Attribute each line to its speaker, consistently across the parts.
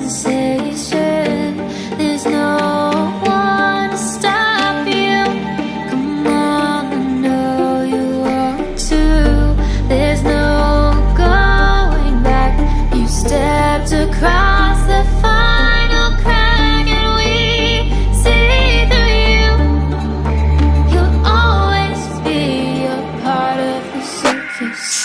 Speaker 1: sensation. There's no one to stop you. Come on, I know you want to. There's no going back. You stepped across the final crack and we see through you. You'll always be a part of the circus.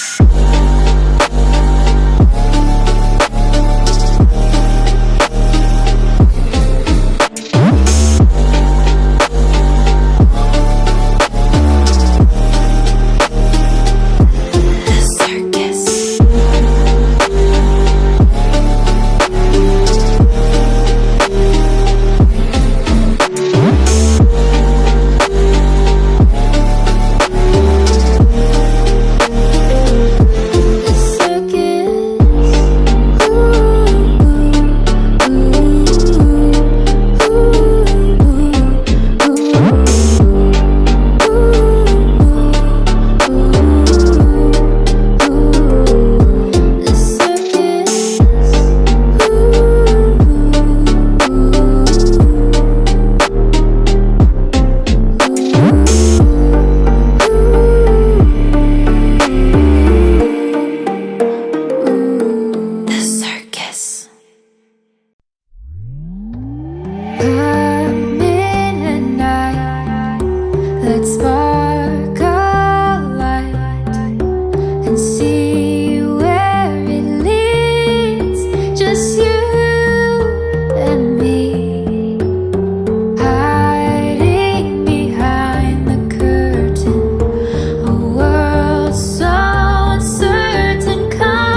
Speaker 1: Let's